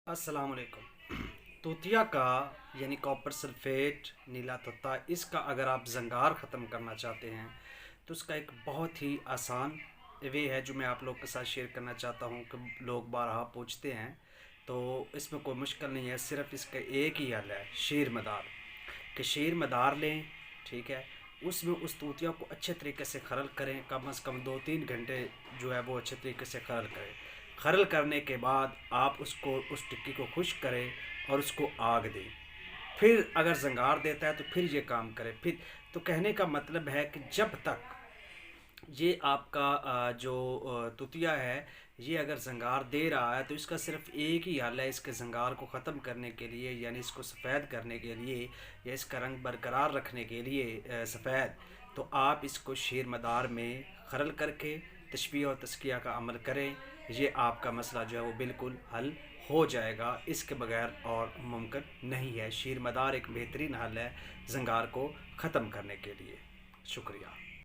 अस्सलाम वालेकुम। तूतिया का यानी कॉपर सल्फेट नीला तत्ता, इसका अगर आप जंगार ख़त्म करना चाहते हैं तो उसका एक बहुत ही आसान वे है जो मैं आप लोग के साथ शेयर करना चाहता हूँ कि लोग बारहा पूछते हैं। तो इसमें कोई मुश्किल नहीं है, सिर्फ इसका एक ही हल है, शीर मदार। कि शीर मदार लें, ठीक है। उसमें उस तूतिया को अच्छे तरीके से खरल करें, कम से कम 2-3 घंटे जो है वो अच्छे तरीके से खरल करें। खरल करने के बाद आप उसको उस टिक्की को खुश्क करें और उसको आग दें। फिर अगर जंगार देता है तो फिर ये काम करे। फिर तो कहने का मतलब है कि जब तक ये आपका जो तुतिया है, ये अगर जंगार दे रहा है तो इसका सिर्फ एक ही हल है इसके जंगार को ख़त्म करने के लिए, यानी इसको सफ़ेद करने के लिए या इसका रंग बरकरार रखने के लिए सफ़ेद। तो आप इसको शीर मदार में खरल करके तशबीह और तस्किया का अमल करें। ये आपका मसला जो है वो बिल्कुल हल हो जाएगा, इसके बगैर और मुमकिन नहीं है। शीर मदार एक बेहतरीन हल है जंगार को ख़त्म करने के लिए। शुक्रिया।